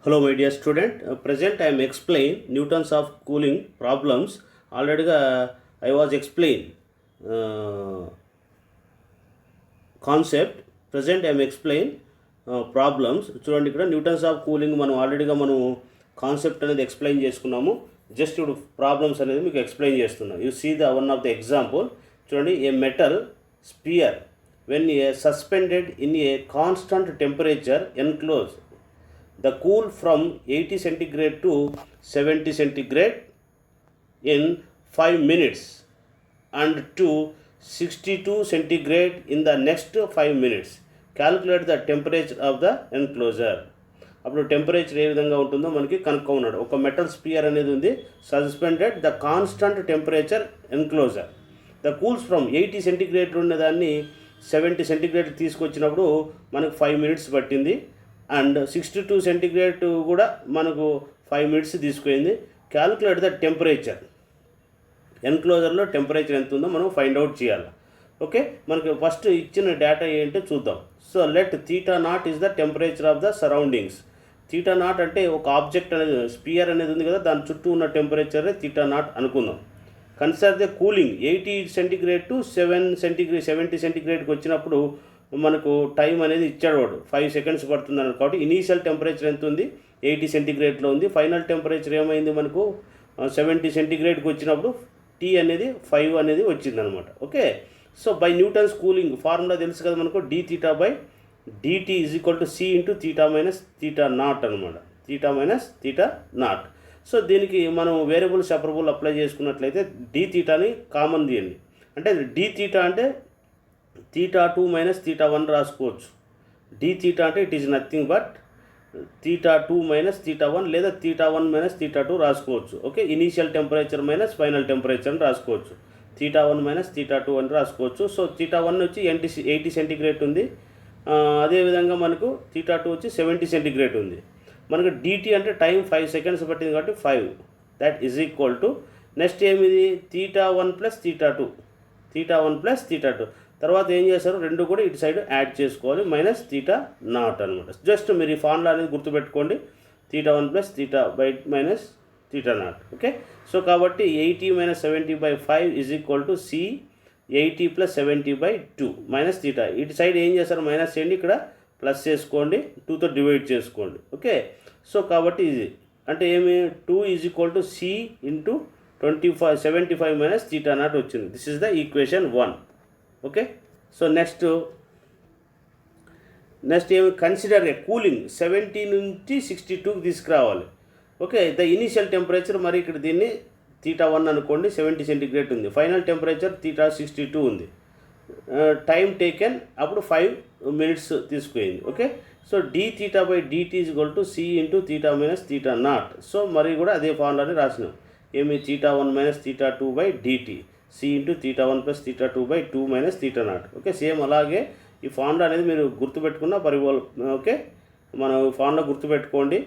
Hello my dear student, present I am explain Newtons of cooling problems. Already I was explain concept. Present I am explain problems. చూడండి ఇక్కడ Newton's of cooling మనం ఆల్రెడీగా మనం concept అనేది explain చేసుకున్నాము. Just ఇప్పుడు problems అనేది మీకు explain చేస్తున్నాను. You see the one of the example. చూడండి, a metal sphere when a suspended in a constant temperature enclose the cool from 80 centigrade to 70 centigrade in 5 minutes and to 62 centigrade in the next 5 minutes. Calculate the temperature of the enclosure. అప్పుడు temperature ఏ విధంగా ఉంటుందో మనకి కనుక్కోమన్నాడు. ఒక metal spear అనేది ఉంది, suspended the constant temperature enclosure. The cools from 80 centigrade ఉన్నదాన్ని 70 centigrade తీసుకొచ్చినప్పుడు మనకు 5 మినిట్స్ పట్టింది. అండ్ 62 సెంటిగ్రేడ్ కూడా మనకు 5 మినిట్స్ తీసుకుంది. Calculate the temperature. ఎన్క్లోజర్లో టెంపరేచర్ ఎంత ఉందో మనం ఫైండ్ అవుట్ చేయాలి. ఓకే, మనకి ఫస్ట్ ఇచ్చిన డేటా ఏంటో చూద్దాం. So let theta not is the temperature of the surroundings. Theta not అంటే ఒక ఆబ్జెక్ట్ అనేది స్పియర్ అనేది ఉంది కదా, దాని చుట్టూ ఉన్న టెంపరేచరే థీటా నాట్ అనుకుందాం. Consider the cooling 80 centigrade to 70 సెంటిగ్రేడ్కి వచ్చినప్పుడు మనకు టైం అనేది ఇచ్చాడు వాడు, 5 సెకండ్స్ పడుతుంది అన్నాడు. కాబట్టి ఇనీషియల్ టెంపరేచర్ ఎంత ఉంది, 80 సెంటిగ్రేడ్లో ఉంది. ఫైనల్ టెంపరేచర్ ఏమైంది మనకు 70 సెంటిగ్రేడ్కి వచ్చినప్పుడు టీ అనేది 5 అనేది వచ్చిందనమాట. Okay, so by Newton's cooling formula తెలుసు కదా మనకు, d theta by dt is equal to C into theta minus theta not అనమాట. Theta minus theta not. So దీనికి మనం వేరియబుల్ సెపరబుల్ అప్లై చేసుకున్నట్లయితే డి థీటాని కామన్ తీయండి. అంటే డి థీటా అంటే థీటా 2 మైనస్ థీటా 1 రాసుకోవచ్చు. డి థీటా అంటే it is nothing but theta 2 minus theta 1 లేదా థీటా 1 మైనస్ థీటా 2 రాసుకోవచ్చు. Okay, initial temperature minus final temperature అని రాసుకోవచ్చు. థీటా 1 మైనస్ థీటా 2 అని రాసుకోవచ్చు. సో థీటా 1 వచ్చి 80 సెంటిగ్రేడ్ ఉంది. అదేవిధంగా మనకు థీటా 2 వచ్చి 70 సెంటిగ్రేడ్ ఉంది. మనకు డిటీ అంటే టైం 5 సెకండ్స్ పట్టింది కాబట్టి 5, that is equal to next ఏమిది theta 1 plus theta 2, theta 1 plus theta 2. తర్వాత ఏం చేస్తారు, రెండు కూడా ఇటు సైడ్ యాడ్ చేసుకోవాలి, మైనస్ థీటా నాట్ అనమాట. జస్ట్ మీరు ఈ ఫార్ములా అనేది గుర్తుపెట్టుకోండి, theta 1 plus theta by minus theta not. Okay, so కాబట్టి 80 minus 70 by 5 is equal to C 80 plus 70 by 2 minus theta. ఇటు సైడ్ ఏం చేస్తారు, మైనస్ చేయండి, ఇక్కడ ప్లస్ చేసుకోండి, 2తో డివైడ్ చేసుకోండి. ఓకే, సో కాబట్టి ఇది అంటే ఏమి 2 is equal to C into 75 minus theta not వచ్చింది. This is the equation 1. Okay, so next ఏమి కన్సిడర్ ఏ కూలింగ్ 70 నుంచి 62కి తీసుకురావాలి. ఓకే, ద ఇనీషియల్ టెంపరేచర్, మరి ఇక్కడ దీన్ని థీటా 1 అనుకోండి, 70 సెంటిగ్రేడ్ ఉంది. ఫైనల్ టెంపరేచర్ థీటా 62 ఉంది. టైం టేకెన్ అప్పుడు 5 మినిట్స్ తీసుకుపోయింది. Okay, so d theta by dt is equal to C into theta minus theta not. So మరి కూడా అదే ఫార్ములాని రాసినాం, ఏమి theta 1 minus theta 2 by dt C into theta 1 plus theta 2 by 2 minus theta not. Okay, same అలాగే ఈ formula అనేది మీరు గుర్తుపెట్టుకున్న పరిబోల్. ఓకే, మనం ఫార్ములా గుర్తుపెట్టుకోండి.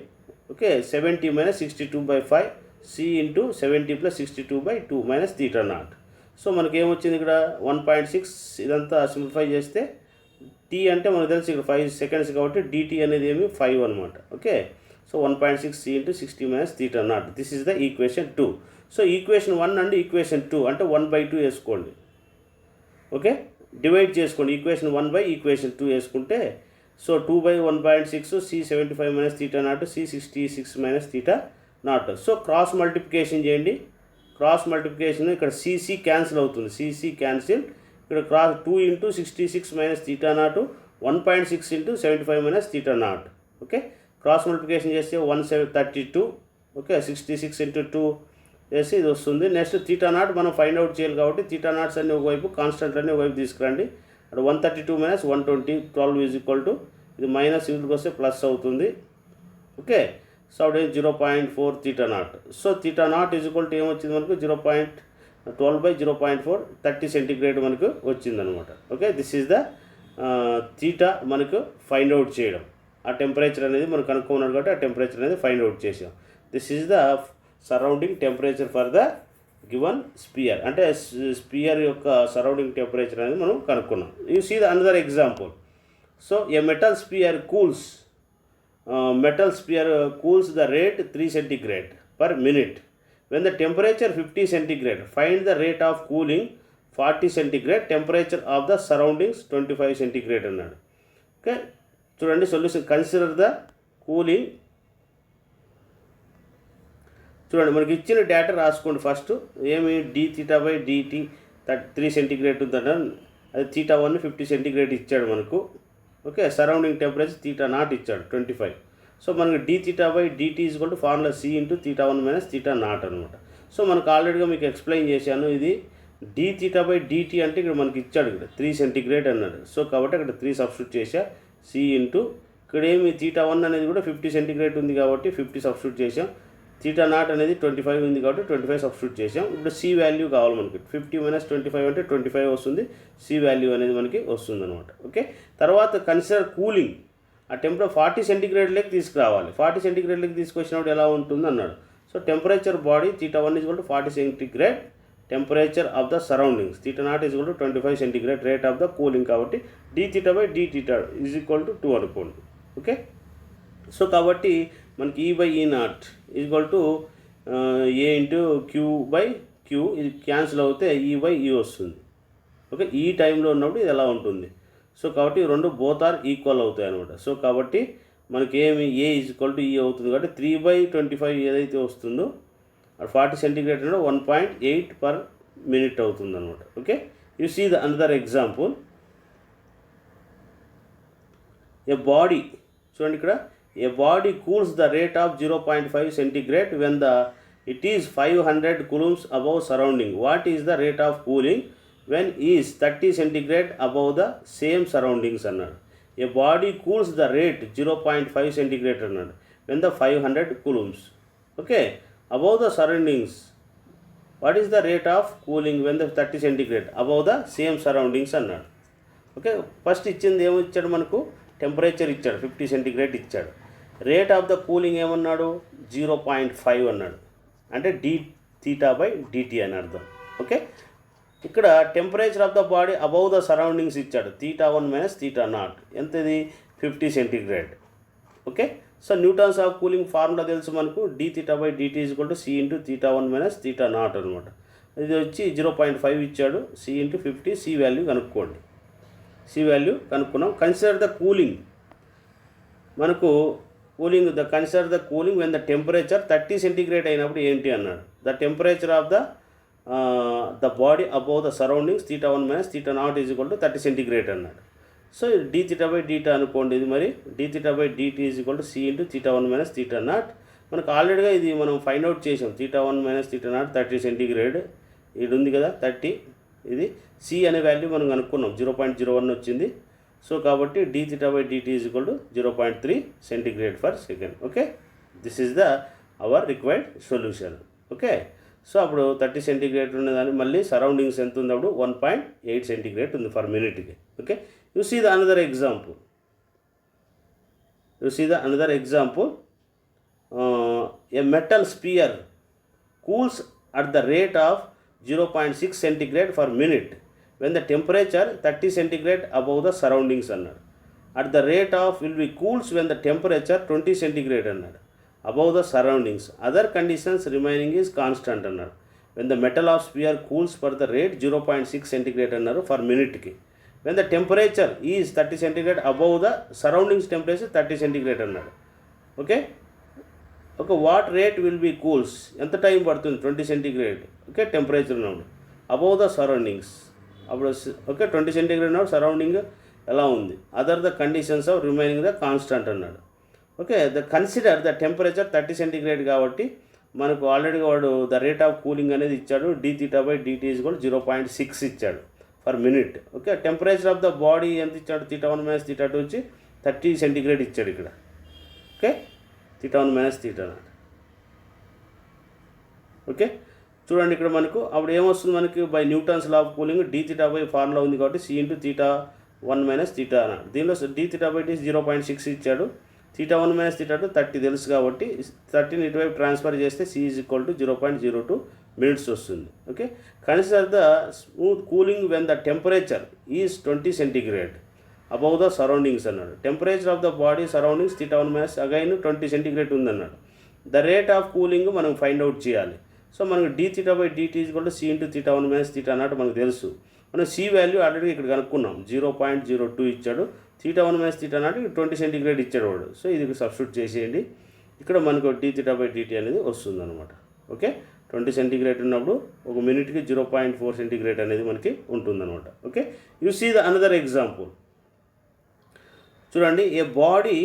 Okay, 70 minus 62 by 5 C into 70 plus 62 by 2 minus theta not. So మనకి ఏమొచ్చింది ఇక్కడ 1.6. ఇదంతా సింప్లిఫై చేస్తే టీ అంటే మనకు తెలుసు ఇక్కడ 5 సెకండ్స్ కాబట్టి డిటీ అనేది ఏమి 5 అనమాట. Okay, so 1.6 c into 60 minus theta naught. This is the equation 2. So equation 1 and equation 2 అంటే 1/2 వేసుకోండి. ఓకే, డివైడ్ చేసుకోండి, ఈక్వేషన్ 1 బై ఈక్వేషన్ 2 వేసుకుంటే so 2 by 1.6 c 75 minus theta naught c 66 minus theta not. So cross multiplication చేయండి. Cross multiplication ఇక్కడ c c cancel అవుతుంది, c c cancel. ఇక్కడ cross 2 into 66 minus theta not 1.6 into 75 minus theta not. Okay, cross multiplication చేస్తే 132. Okay, 66 into 2 చేసి ఇది వస్తుంది. Next theta not మనం find out చేయాలి కాబట్టి థీటా నాట్స్ అన్ని ఒకవైపు, కాన్స్టెంట్ అన్ని ఒకవైపు తీసుకురండి. అక్కడ 132 మైనస్ 120 12 ఈజ్ ఈక్వల్ టు ఇది మైనస్ ఇంటికి వస్తే ప్లస్ అవుతుంది. ఓకే, సో అప్పుడు 0.4 theta not. So theta not is equal to ఏమొచ్చింది మనకు 0.12 బై 0.4 30 సెంటిగ్రేడ్ మనకు వచ్చిందనమాట. Okay, this is the theta మనకు ఫైండ్ అవుట్ చేయడం. ఆ టెంపరేచర్ అనేది మనం కనుక్కున్నాడు కాబట్టి ఆ టెంపరేచర్ అనేది ఫైండ్ అవుట్ చేసాం. This is the surrounding temperature for the given sphere. అంటే స్పియర్ యొక్క సరౌండింగ్ టెంపరేచర్ అనేది మనం కనుక్కున్నాం. You see the another example. So a metal sphere cools metal sphere cools the rate 3 centigrade per minute. When the temperature 50 centigrade, find the rate of cooling 40 centigrade, temperature of the surroundings 25 centigrade అన్నాడు. Okay చూడండి solution. Consider the cooling. చూడండి మనకి ఇచ్చిన data రాసుకోండి first. ఏమి d theta by d t 3 centigrade ఉందట, అది theta 1 50 centigrade ఇచ్చాడు మనకు. Okay surrounding temperature theta naught ఇచ్చాడు 25. సో మనకి d theta by DT is equal to formula c into theta 1 minus theta not అనమాట. సో మనకు ఆల్రెడీగా మీకు ఎక్స్ప్లెయిన్ చేశాను. ఇది డి తీటా బై డిటి అంటే ఇక్కడ మనకి ఇచ్చాడు ఇక్కడ 3 సెంటిగ్రేడ్ అన్నాడు. సో కాబట్టి అక్కడ 3 సబ్స్టిట్యూట్ చేసా. సి ఇంటూ ఇక్కడ ఏమి తీటా 1 అనేది కూడా 50 సెంటిగ్రేడ్ ఉంది కాబట్టి 50 సబ్స్టిట్యూట్ చేసాం. తీటా నాట్ అనేది 25 ఉంది కాబట్టి 25 సబ్స్టిట్యూట్ చేసాం. ఇప్పుడు సి వాల్యూ కావాలి మనకి. 50 మైనస్ 25 అంటే 25 వస్తుంది. సి వాల్యూ అనేది మనకి వస్తుంది అనమాట. ఓకే తర్వాత కన్సిడర్ కూలింగ్. ఆ టెంపరేచర్ 40 సెంటిగ్రేడ్లోకి తీసుకురావాలి. 40 సెంటిగ్రేడ్లోకి తీసుకొచ్చినప్పుడు ఎలా ఉంటుంది అన్నాడు. So temperature body theta 1 is equal to 40 centigrade, temperature of the surroundings theta not is equal to 25 centigrade, rate of the cooling కాబట్టి d theta by d theta is equal to 2 అనుకోండి. Okay so కాబట్టి మనకి E by E not is equal to A into Q by Q, ఇది cancel అవుతే ఈ by ఈ వస్తుంది. Okay ఈ టైంలో ఉన్నప్పుడు ఇది ఎలా ఉంటుంది. సో కాబట్టి రెండు బోత్ ఆర్ ఈక్వల్ అవుతాయి అనమాట. సో కాబట్టి మనకి ఏమి ఏ ఈజ్ ఈక్వల్ టు ఈ అవుతుంది కాబట్టి 3/25 ఏదైతే వస్తుందో 40 సెంటిగ్రేడ్ అంటే 1.8 పర్ మినిట్ అవుతుంది అనమాట. Okay you see the another example. A body చూడండి ఇక్కడ, a body cools the rate of 0.5 centigrade when the it is 500 coulombs above surrounding. What is the rate of cooling when is 30 centigrade above the same surroundings అన్నాడు. A body cools the rate 0.5 centigrade అన్నాడు when the 500 coulombs. Okay above the surroundings. What is the rate of cooling when the 30 centigrade above the same surroundings అన్నాడు. Okay first ఇచ్చింది ఏమి ఇచ్చాడు మనకు, temperature ఇచ్చాడు 50 centigrade ఇచ్చాడు. Rate of the cooling ఏమన్నాడు 0.5 అన్నాడు, అంటే డి తీటా బై డిటి అని అర్థం. ఓకే ఇక్కడ temperature of the body above the surroundings ఇచ్చాడు తీటా 1 మైనస్ తీటా నాట్, ఎంతది 50 centigrade. Okay so Newton's of cooling formula తెలుసు మనకు, d theta by DT is equal to C into theta 1 minus theta not అనమాట. ఇది వచ్చి 0.5 ఇచ్చాడు, C into 50, C value కనుక్కోండి. C value కనుక్కున్నాం. Consider the cooling. మనకు cooling consider the cooling when the temperature 30 centigrade అయినప్పుడు ఏంటి అన్నాడు. The temperature of the body above the surroundings theta 1 minus theta not is equal to 30 centigrade అన్నాడు. So d theta by dt అనుకోండి. ఇది మరి d theta by DT is equal to C into theta 1 minus theta not. మనకు ఆల్రెడీగా ఇది మనం find out చేసాం. Theta 1 minus theta not 30 centigrade, ఇది ఉంది కదా 30, ఇది సి అనే వాల్యూ మనం అనుకున్నాం 0.01 వచ్చింది. సో కాబట్టి d theta by DT is equal to 0.3 centigrade for second. Okay this is the our required solution. Okay so అప్పుడు 30 సెంటిగ్రేడ్ ఉన్నదాన్ని మళ్ళీ సరౌండింగ్స్ ఎంత ఉంది అప్పుడు 1.8 సెంటిగ్రేడ్ ఉంది ఫర్ మినిట్కి. Okay you see the another example. A metal sphere cools at the rate of 0.6 centigrade for minute when the temperature 30 centigrade above the surroundings అన్నాడు. at the rate of will be cools when the temperature 20 centigrade అన్నాడు above the surroundings. other conditions remaining is constant అన్నాడు. when the metal of sphere cools for the rate 0.6 centigrade అన్నారు for minute కి. when the temperature is 30 centigrade above the surroundings temperature 30 centigrade అన్నాడు. Okay okay what rate will be cools, ఎంత time పడుతుంది 20 centigrade. Okay temperature ఉన్నప్పుడు above the surroundings అప్పుడు okay 20 centigrade ఉన్నప్పుడు surrounding ఎలా ఉంది. Other the conditions of remaining the constant అన్నాడు. Okay the consider the temperature 30 centigrade కాబట్టి మనకు ఆల్రెడీ వాడు ద రేట్ ఆఫ్ కూలింగ్ అనేది ఇచ్చాడు, d theta by DT is కూడా 0.6 ఇచ్చాడు for minute. Okay temperature of the body ఎంత ఇచ్చాడు తీటా 1 మైనస్ తీటా 2 వచ్చి 30 సెంటిగ్రేడ్ ఇచ్చాడు ఇక్కడ. Okay theta 1 minus theta naught. Okay చూడండి ఇక్కడ మనకు అప్పుడు ఏమొస్తుంది మనకి by Newton's law of cooling d theta by formula ఉంది కాబట్టి c into theta 1 minus theta అన్నాడు. దీనిలో డి తీటా బై టీ 0.6 ఇచ్చాడు, తీటా 1 మైనస్ తీటా 2 30 తెలుసు కాబట్టి 30ని ఇటువైపు ట్రాన్స్ఫర్ చేస్తే C is equal to 0.02 minutes వస్తుంది. Okay consider the smooth cooling when the temperature is 20 centigrade above the surroundings అన్నాడు. Temperature of the body surroundings θ1 minus again 20 centigrade ఉందన్నాడు. The rate of cooling మనం find out చేయాలి. So మనకు dθ/dt C into θ1 minus θ0 మనకు తెలుసు. మనం C value already ఇక్కడ కనుక్కున్నాం, 0.02 ఇచ్చాడు. θ1 మైనస్ θ0 20 సెంటిగ్రేడ్ ఇచ్చాడు వాడు. సో ఇది సబ్స్టిట్యూట్ చేసేయండి. ఇక్కడ మనకు dθ/dt అనేది వస్తుంది అనమాట. ఓకే, 20 సెంటిగ్రేడ్ ఉన్నప్పుడు ఒక మినిట్కి 0.4 సెంటిగ్రేడ్ అనేది మనకి ఉంటుందన్నమాట. Okay, you see the another example. చూడండి, a body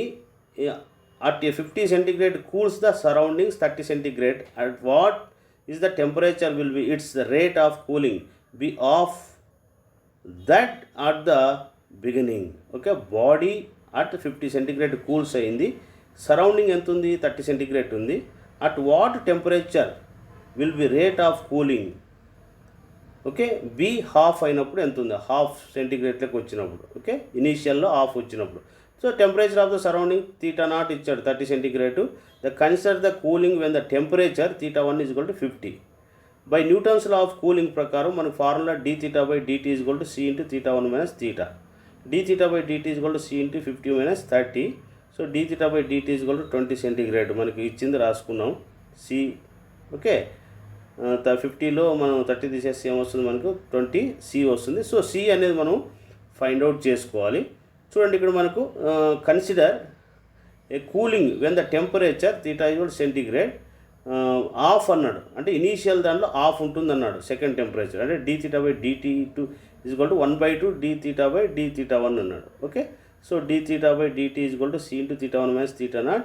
at a 50 centigrade cools the surroundings 30 centigrade. At what is the temperature will be its the rate of cooling be of that at the beginning. Okay, body at 50 centigrade cools అయింది, surrounding ఎంత ఉంది, 30 centigrade ఉంది. At what temperature will be rate of cooling. Okay, be half అయినప్పుడు ఎంత ఉంది, half సెంటిగ్రేడ్లోకి వచ్చినప్పుడు. Okay, ఇనీషియల్లో హాఫ్ వచ్చినప్పుడు. So temperature of the surrounding θ0 ఇచ్చాడు 30 centigrade. The consider the cooling when the temperature θ1 = 50. By Newton's law of cooling ప్రకారం మన formula dθ/dt C into θ1 minus θ. dθ/dt C into 50 minus 30. So dθ/dt 20 centigrade మనకి ఇచ్చింది, రాసుకున్నాం C. Okay, 50లో మనం 30 తీసేస్తే ఏమొస్తుంది, మనకు 20 C వస్తుంది. సో C అనేది మనం ఫైండ్ అవుట్ చేసుకోవాలి. చూడండి, ఇక్కడ మనకు consider a cooling when the temperature θ centigrade of అన్నాడు. అంటే ఇనీషియల్ దాంట్లో ఆఫ్ ఉంటుంది అన్నాడు సెకండ్ టెంపరేచర్. అంటే dθ/dt = 1/2 dθ/dθ1 అన్నాడు. Okay, so dθ/dt C into θ1 minus θ0.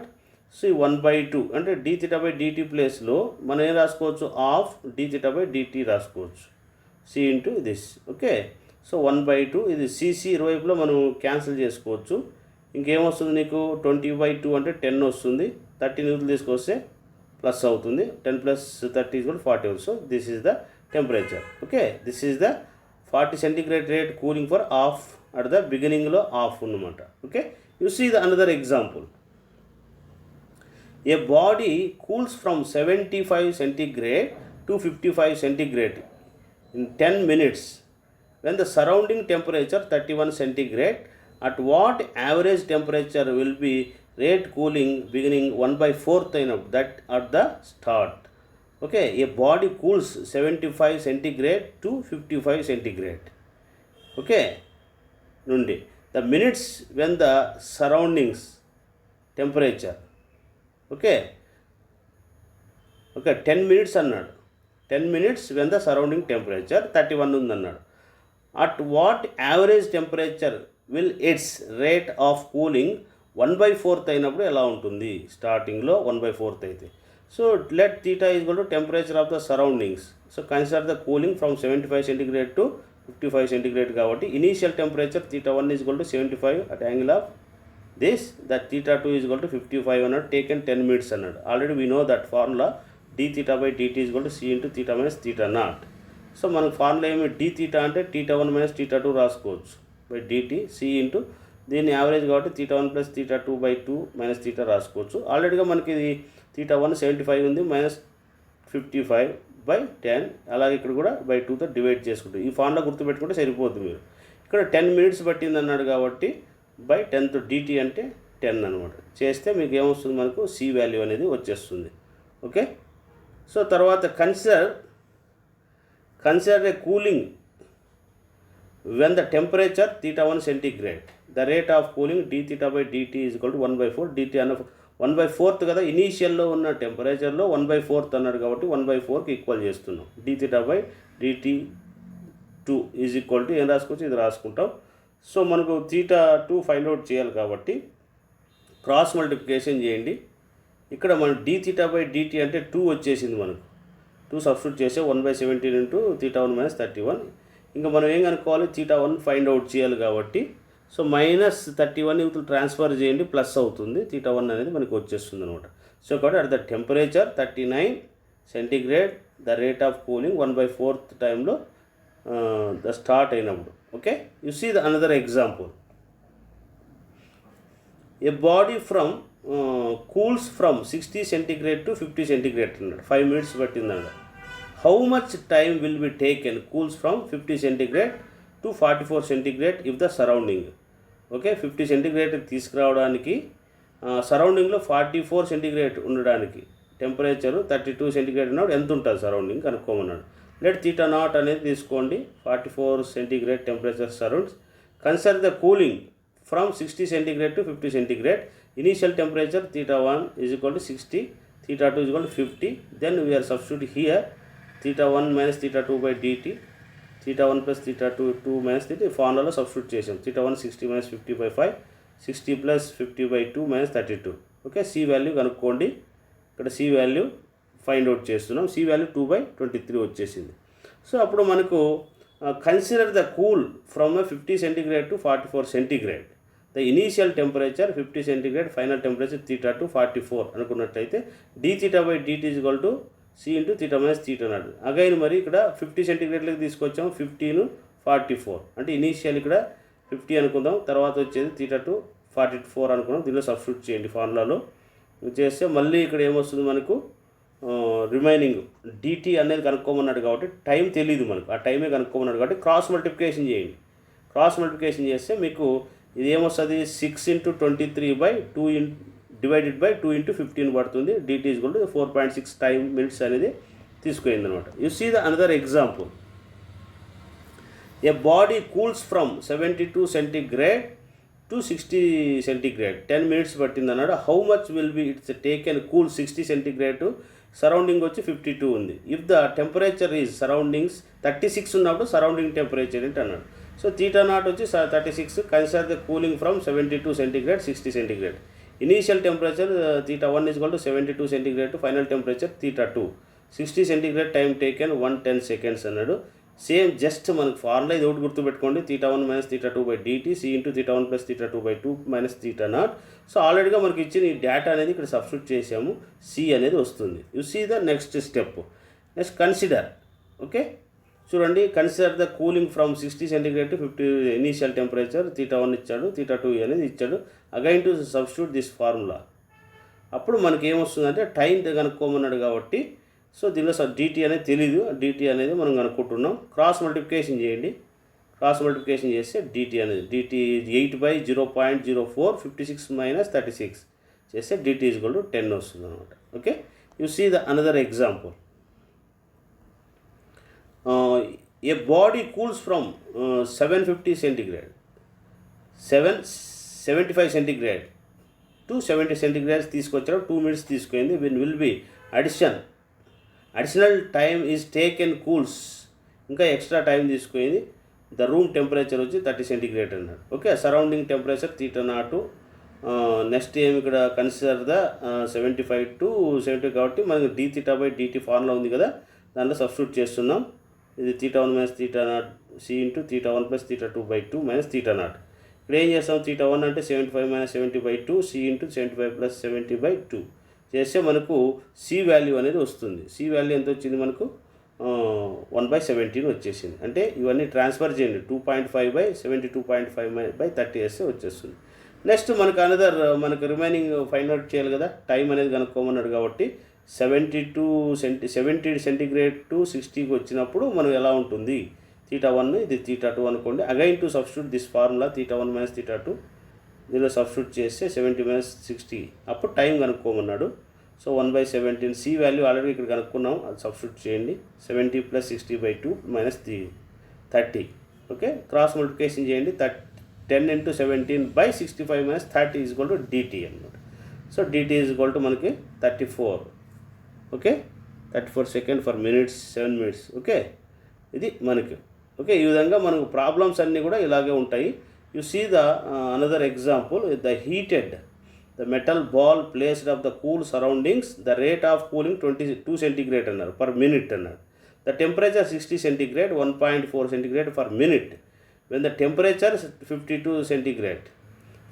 So 1/2 అంటే dθ/dt ప్లేస్లో మనం ఏం రాసుకోవచ్చు, ఆఫ్ dθ/dt రాసుకోవచ్చు, C into this. Okay, so 1/2 ఇది CC ఇరువైపులో మనం క్యాన్సిల్ చేసుకోవచ్చు. ఇంకేమొస్తుంది నీకు, 20/2 అంటే 10 వస్తుంది. 30 న్యూటన్లు తీసుకొస్తే ప్లస్ అవుతుంది, 10 + 30 = 40. So this is the temperature. Okay, this is the 40 centigrade rate cooling for of at the బిగినింగ్లో ఆఫ్ ఉన్నమాట. Okay, you see the another example. A body cools from 75 centigrade to 55 centigrade in 10 minutes when the surrounding temperature 31 centigrade. At what average temperature will be rate cooling beginning 1/4 అయినప్పుడు, that at the start. Okay, a body cools 75 centigrade to 55 centigrade. Okay, నుండి the minutes when the surroundings temperature. Okay, 10 minutes అన్నాడు. 10 minutes when the surrounding temperature 31 ఉందన్నాడు. At what average temperature will its rate of cooling 1/4 అయినప్పుడు ఎలా ఉంటుంది, స్టార్టింగ్లో 1/4 అయితే. So let θ temperature of the surroundings. So consider the cooling from 75 centigrade to 55 centigrade కాబట్టి initial temperature θ1 = 75 at angle of this, that θ2 = 55 అన్నాడు. Taken 10 minutes అన్నాడు. Already we know that formula dθ/dt C into θ minus θ0. So మనకు formula ఏమి, dθ అంటే θ1 minus θ2 రాసుకోవచ్చు by dt C into దీన్ని average కాబట్టి θ1 + θ2/2 minus θ రాసుకోవచ్చు. ఆల్రెడీగా మనకి ఇది θ1 75 ఉంది, -55/10. అలాగే ఇక్కడ కూడా బై 2తో డివైడ్ చేసుకుంటాం. ఈ ఫార్ములా గుర్తుపెట్టుకుంటే సరిపోతుంది. మీరు ఇక్కడ 10 minutes పట్టింది అన్నాడు కాబట్టి బై 10తో dt అంటే 10 అనమాట. చేస్తే మీకు ఏమొస్తుంది, మనకు C వాల్యూ అనేది వచ్చేస్తుంది. ఓకే, సో తర్వాత consider a cooling when the temperature θ1 centigrade. The rate of cooling dθ/dt = 1/4. dt అన్న 1/4 కదా, ఇనీషియల్లో ఉన్న టెంపరేచర్లో 1/4 అన్నాడు కాబట్టి 1/4కి ఈక్వల్ చేస్తున్నాం. dθ/dt2 ఏం రాసుకోవచ్చు, ఇది రాసుకుంటాం. సో మనకు θ2 ఫైండ్ అవుట్ చేయాలి కాబట్టి క్రాస్ మల్టిప్లికేషన్ చేయండి. ఇక్కడ మన dθ/dt అంటే 2 వచ్చేసింది, మనకు 2 సబ్స్టిట్యూట్ చేస్తే 1/17 ఇంటూ θ1 మైనస్ 31. ఇంకా మనం ఏం కనుక్కోవాలి, θ1 ఫైండ్ అవుట్ చేయాలి కాబట్టి సో -31 ఇవతల ట్రాన్స్ఫర్ చేయండి, ప్లస్ అవుతుంది. θ1 అనేది మనకు వచ్చేస్తుంది అనమాట. సో కాబట్టి at the temperature 39 centigrade the rate of cooling 1/4 టైంలో ద స్టార్ట్ అయినప్పుడు. Okay, you see the another example. A body from cools from 60 centigrade to 50 centigrade అన్నాడు. 5 minutes పట్టిందన్నాడు. How much time will be taken cools from 50 centigrade to 44 centigrade if the surrounding. Okay 50 centigrade తీసుకురావడానికి సరౌండింగ్లో 44 centigrade ఉండడానికి temperature 32 centigrade ఉన్నప్పుడు ఎంత ఉంటుంది surrounding కనుక్కోమన్నాడు. Let theta naught అనేది తీసుకోండి 44 centigrade temperature surrounds. Consider the cooling from 60 centigrade to 50 centigrade. Initial temperature θ1 is equal to 60, θ2 is equal to 50. Then we are substitute here θ1 minus θ2 by dt, θ1 plus θ2 minus dt ఫార్ములాలో substitute చేసాం. θ1 60 minus 50 by 5, 60 plus 50 by 2 minus 32. Okay C value కనుక్కోండి. ఇక్కడ C value find out చేస్తున్నాం. C value 2/23 వచ్చేసింది. So అప్పుడు మనకు consider the cool from 50 centigrade to 44 centigrade. The initial temperature 50 centigrade, final temperature θ2 44 అనుకున్నట్లయితే dθ/dt is equal to c into θ minus θ0. Again మరి ఇక్కడ 50 సెంటీగ్రేడ్లకి తీసుకొచ్చాము. 15 44 అంటే ఇనీషియల్ ఇక్కడ 50 అనుకుందాం, తర్వాత వచ్చేది θ2 44 అనుకున్నాం. దీనిలో సబ్స్టిట్యూట్ చేయండి ఫార్ములాలో చేస్తే మళ్ళీ ఇక్కడ ఏమొస్తుంది మనకు రిమైనింగ్ డిటి అనేది కనుక్కోమన్నాడు కాబట్టి టైం తెలియదు మనకు, ఆ టైమే కనుక్కోమన్నాడు కాబట్టి క్రాస్ మల్టిప్లికేషన్ చేయండి. క్రాస్ మల్టిప్లికేషన్ చేస్తే మీకు ఇది ఏమొస్తుంది 6 into 23/2 డివైడెడ్ బై 2 into 15 పడుతుంది. D t is equal to 4.6 time minutes అనేది తీసుకుపోయింది అనమాట. You see the another example. A body cools from 72 centigrade to 60 centigrade 10 minutes పట్టింది అన్నాడు. How much will be it's taken cool 60 centigrade to surrounding వచ్చి 52 ఉంది. If the temperature is surroundings 36 ఉన్నప్పుడు surrounding temperature ఏంటి అన్నాడు. సో θ0 వచ్చి 36. Consider the cooling from 72 centigrade 60 centigrade. Initial temperature θ1 is equal to 72 centigrade to final temperature θ2 60 centigrade time taken 110 seconds అన్నాడు. Same just మనకు formula ఇది ఒకటి గుర్తుపెట్టుకోండి. θ1 minus θ2 by dt, c into θ1 plus θ2 by 2 minus θ0. So ఆల్రెడీగా మనకి ఇచ్చిన ఈ data అనేది ఇక్కడ సబ్స్టిట్యూట్ చేసాము, సి అనేది వస్తుంది. You see the next step. Next consider. Okay చూడండి, consider the cooling from 60 centigrade to 50 initial temperature θ1 ఇచ్చాడు, θ2 అనేది ఇచ్చాడు. Again to substitute this formula. అప్పుడు మనకి ఏమొస్తుందంటే టైం కనుక్కోమన్నాడు కాబట్టి సో దీనిలో డిటి అనేది తెలీదు, డిటి అనేది మనం కనుక్కుంటున్నాం. క్రాస్ మల్టిప్లికేషన్ చేయండి. క్రాస్ మల్టిప్లికేషన్ చేస్తే డిటి అనేది డిటి 8/0.04 56 మైనస్ 36 చేస్తే డిటి ఈజ్ ఈక్వల్ టు 10 వస్తుంది అనమాట. Okay you see the another example. A body cools from 750 centigrade 75 centigrade to 70 centigrades తీసుకొచ్చారు. 2 minutes తీసుకుంది. Will be additional time is taken cools, ఇంకా extra time తీసుకుంది. The room temperature వచ్చి 30 centigrade అన్నాడు. Okay surrounding temperature θ0. Next ఏమి ఇక్కడ consider the 75 to 70 కాబట్టి మనకి dθ/dt ఫార్ములా ఉంది కదా, దాంట్లో సబ్స్టిట్యూట్ చేస్తున్నాం. ఇది θ1 minus θ0 c into θ1 plus θ2 by 2 minus θ0. ఇక్కడ ఏం చేస్తాం, θ1 అంటే 75 మైనస్ 70/2 c ఇంటూ 75 ప్లస్ 70/2 చేస్తే మనకు సి వాల్యూ అనేది వస్తుంది. సి వాల్యూ ఎంత వచ్చింది మనకు 1/17 వచ్చేసింది. అంటే ఇవన్నీ ట్రాన్స్ఫర్ చేయండి. 2.5/72.5/30 వేస్తే వచ్చేస్తుంది. నెక్స్ట్ మనకు అనదర్ మనకు రిమైనింగ్ ఫైండ్ అవుట్ చేయాలి కదా, టైం అనేది కనుక్కోమన్నాడు కాబట్టి 70 సెంటీగ్రేడ్ టు 60కి వచ్చినప్పుడు మనం ఎలా ఉంటుంది θ1 ఇది θ2 అనుకోండి. Again to substitute this formula θ1 minus θ2 దీనిలో సబ్స్టిట్యూట్ చేస్తే 70 మైనస్ 60 అప్పుడు టైం కనుక్కోమన్నాడు. సో 1/17 సి వాల్యూ ఆల్రెడీ ఇక్కడ కనుక్కున్నాం, అది సబ్స్టిట్యూట్ చేయండి. 70 plus 60/2 minus 30. Okay cross multiplication చేయండి. 10 into 17/65 minus 30 is equal to dt అనమాట. So dt is equal to మనకి 34. Okay 34 second for minutes 7 minutes. Okay ఇది మనకి ఓకే ఈ విధంగా మనకు ప్రాబ్లమ్స్ అన్నీ కూడా ఇలాగే ఉంటాయి. You see the another example. The heated the metal ball placed of the cool surroundings the rate of cooling 22 centigrade అన్నారు పర్ మినిట్ అన్నారు. The temperature 60 centigrade 1.4 centigrade per minute when the temperature 52 centigrade.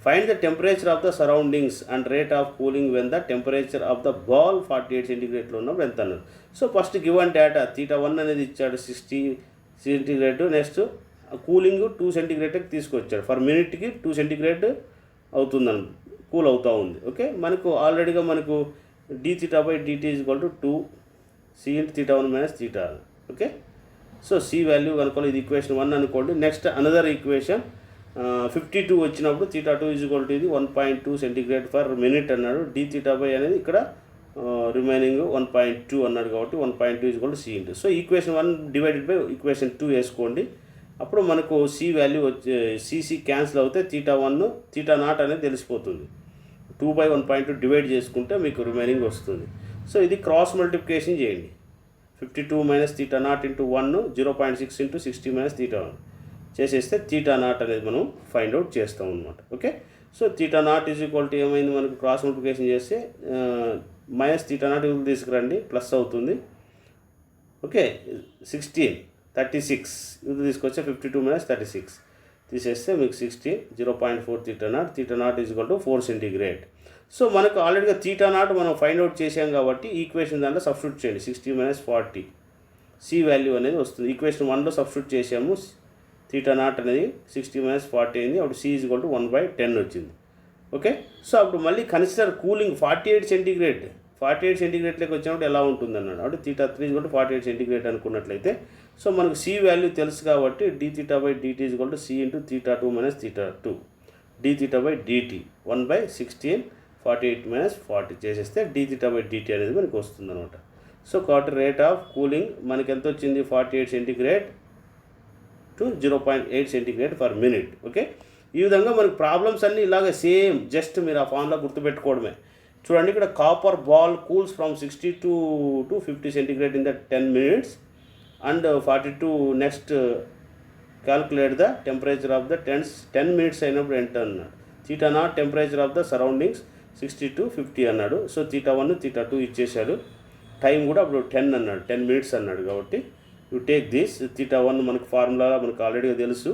Find the temperature of the surroundings and rate of cooling when the temperature of the ball 48 సెంటీగ్రేడ్లో ఉన్నప్పుడు ఎంత అన్నారు. So first given data θ1 అనేది ఇచ్చాడు 60 centigrade. Next cooling 2 సెంటీగ్రేడ్కి తీసుకొచ్చాడు. For మినిట్కి 2 centigrade అవుతుందని కూల్ అవుతూ ఉంది. ఓకే మనకు ఆల్రెడీగా మనకు dθ/dt is equal to 2 c into θ1 minus θ. Okay so C value కనుక్కోవాలి. ఇది ఈక్వేషన్ 1 అనుకోండి. నెక్స్ట్ అనదర్ ఈక్వేషన్ 52 వచ్చినప్పుడు తీటా 2 ఈజ్వల్ టు ఇది 1.2 సెంటీగ్రేడ్ పర్ మినిట్ అన్నాడు. డి తీటా బై అనేది ఇక్కడ రిమైనింగ్ 1.2 అన్నాడు కాబట్టి 1.2 equal to C into. So equation 1 divided by equation 2 వేసుకోండి. అప్పుడు మనకు సి వాల్యూ వచ్చి సిసి క్యాన్సిల్ అవుతే తీటా 1 తీటా నాట్ అనేది తెలిసిపోతుంది. 2/1.2 డివైడ్ చేసుకుంటే మీకు రిమైనింగ్ వస్తుంది. సో ఇది క్రాస్ మల్టిప్లికేషన్ చేయండి. 52 minus theta naught into 1 0.6 into 60 minus theta 1 చేసేస్తే తీటా నాట్ అనేది మనం ఫైండ్ అవుట్ చేస్తాం అనమాట. Okay, so theta not is equal to ఏమైంది మనకు క్రాస్ మల్టిప్లికేషన్ చేస్తే మైనస్ తీటా నాట్ తీసుకురండి ప్లస్ అవుతుంది. ఓకే, 16 36 ఇది తీసుకొచ్చే 52 మైనస్ 36 తీసేస్తే మీకు 60 0.4 theta not is equal to 4 centigrade. So మనకు ఆల్రెడీగా తీటా నాట్ మనం ఫైండ్ అవుట్ చేసాం కాబట్టి ఈక్వేషన్ దాంట్లో సబ్స్టిట్యూట్ చేయండి. 60 మైనస్ 40 సి వాల్యూ అనేది వస్తుంది. ఈక్వేషన్ 1లో సబ్స్టిట్యూట్ చేసాము. తీటా నాట్ అనేది 60 మైనస్ 40 అయింది. అప్పుడు సి ఈజ్ ఈక్వల్ టు 1/10 వచ్చింది. ఓకే, సో అప్పుడు మళ్ళీ కన్సిడర్ కూలింగ్ 48 సెంటీగ్రేడ్ 48 సెంటీగ్రేడ్లోకి వచ్చినప్పుడు ఎలా ఉంటుంది అన్నాడు. అంటే theta 3 is equal to 48 centigrade అనుకున్నట్లయితే సో మనకు సి వాల్యూ తెలుసు కాబట్టి d theta by dt is equal to C into theta 2 minus theta 2 d theta by d t 1/16 48 minus 40 చేసేస్తే డి తీటా బై డిటీ అనేది మనకు వస్తుంది అనమాట. సో కాబట్టి రేట్ ఆఫ్ కూలింగ్ మనకి ఎంత వచ్చింది 48 centigrade to 0.8 centigrade per minute. Okay, ఈ విధంగా మనకు ప్రాబ్లమ్స్ అన్నీ ఇలాగే సేమ్, జస్ట్ మీరు ఆ ఫార్ములా గుర్తుపెట్టుకోవడమే. చూడండి ఇక్కడ copper ball cools from 62 to 50 centigrade in the 10 minutes and 42 next calculate the temperature of the 10 minutes అయినప్పుడు ఎంత అన్నాడు. Theta not temperature of the surroundings 60 to 50 అన్నాడు. సో తీటా 1 తీటా 2 ఇచ్చేశాడు. టైం కూడా అప్పుడు 10 అన్నాడు, 10 minutes అన్నాడు. కాబట్టి యూ టేక్ దిస్ తీటా 1 మనకు ఫార్ములా మనకు ఆల్రెడీగా తెలుసు.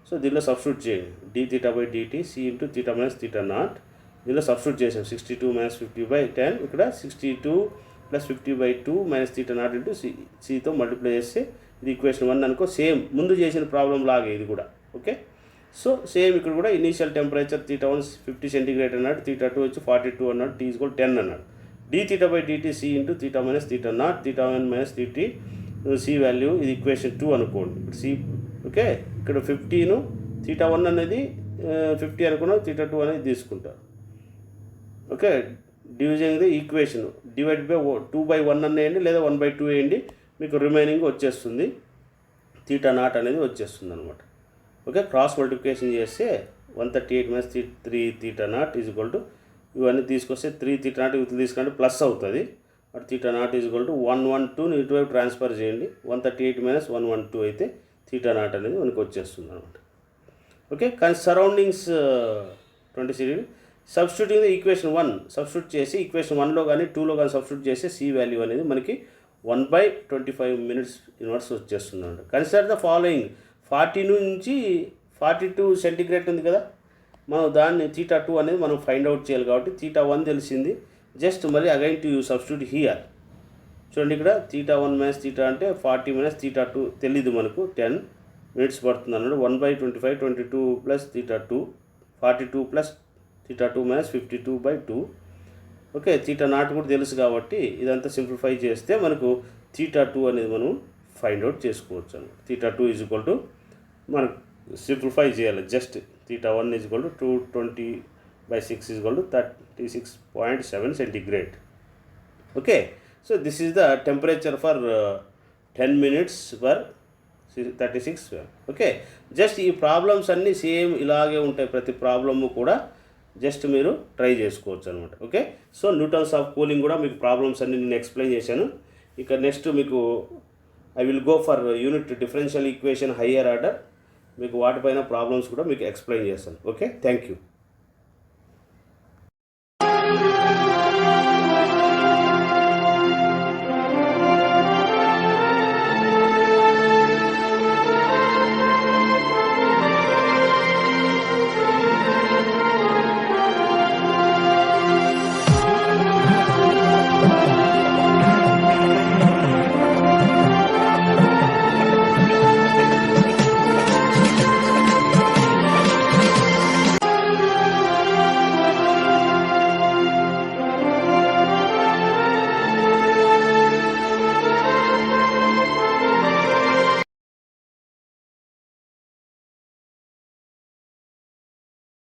సో దీనిలో సబ్స్టిట్యూట్ చేయండి. D theta by dt C into theta minus theta naught దీనిలో సబ్స్టిట్యూట్ చేసాం. 62 మైనస్ 50/10 ఇక్కడ 62 plus 50/2 minus theta naught into సితో మల్టిప్లై చేస్తే ఇది ఈక్వేషన్ 1 అనుకో. సేమ్ ముందు చేసిన ప్రాబ్లం లాగే ఇది కూడా. ఓకే, సో సేమ్ ఇక్కడ కూడా ఇనీషియల్ టెంపరేచర్ తీటా 1 50 సెంటీగ్రేడ్ అన్నాడు, తీటా 2 వచ్చి 42 అన్నాడు, టీ ఈజ్ ఈక్వల్ 10 అన్నాడు. D theta by dt C into theta minus theta naught theta 1 minus టీటీ సి వాల్యూ ఇది ఈక్వేషన్ 2 అనుకోండి. ఇప్పుడు సి ఓకే, ఇక్కడ 50 తీటా 1 అనేది 50 అనుకున్నాం, తీటా 2 అనేది తీసుకుంటారు. Okay, division the equation divide by 2/1 అనేయండి లేదా 1/2 వేయండి, మీకు రిమైనింగ్ వచ్చేస్తుంది. తీటా నాట్ అనేది వచ్చేస్తుంది అనమాట. ఓకే, క్రాస్ మల్టిప్లికేషన్ చేస్తే 138 minus 3 theta not is equal to ఇవన్నీ తీసుకొస్తే 3 తీటా నాట్ ఇవి తీసుకుంటే ప్లస్ అవుతుంది. అటు theta not is equal to 112 ఇటువైపు ట్రాన్స్ఫర్ చేయండి. 138 మైనస్ 112 అయితే తీటా నాట్ అనేది మనకు వచ్చేస్తుంది అనమాట. ఓకే, కానీ surroundings 26 substituting the equation 1 substitute చేసి ఈక్వేషన్ 1లో కానీ 2లో కానీ సబ్స్టిట్యూట్ చేసి సి వాల్యూ అనేది మనకి 1/25 minutes ఇన్వర్స్ వచ్చేస్తుంది అనమాట. కన్సిడర్ ద ఫాలోయింగ్ 40 నుంచి 42 సెంటీగ్రేడ్ ఉంది కదా, మనం దాన్ని తీటా 2 అనేది మనం ఫైండ్ అవుట్ చేయాలి. కాబట్టి తీటా 1 తెలిసింది, జస్ట్ మళ్ళీ అగైన్ టు సబ్స్టిట్యూట్ హియర్. చూడండి ఇక్కడ తీటా 1 మైనస్ తీటా అంటే 40 మైనస్ తీటా 2 తెలీదు మనకు 10 minutes పడుతుంది అన్నాడు. 1/25 22 plus theta 2 42 plus theta 2 minus 52/2. Okay, theta not కూడా తెలుసు కాబట్టి ఇదంతా సింప్లిఫై చేస్తే మనకు తీటా 2 అనేది మనం ఫైండ్ అవుట్ చేసుకోవచ్చు అన్నమాట. తీటా 2 ఈజ్ ఈక్వల్ టు మనకు సింప్లిఫై చేయాలి. Just theta 1 is equal to 220/6 is equal to 36.7 centigrade. Okay, so this is the temperature for 10 minutes for 36. Okay, just ఈ ప్రాబ్లమ్స్ అన్నీ సేమ్ ఇలాగే ఉంటాయి. ప్రతి ప్రాబ్లము కూడా జస్ట్ మీరు ట్రై చేసుకోవచ్చు అనమాట. Okay, so Newton's of cooling కూడా మీకు ప్రాబ్లమ్స్ అన్ని నేను ఎక్స్ప్లెయిన్ చేశాను. ఇక నెక్స్ట్ మీకు I will go for unit differential equation higher order, మీకు వాటిపైన ప్రాబ్లమ్స్ కూడా మీకు ఎక్స్ప్లెయిన్ చేస్తాను. Okay, thank you.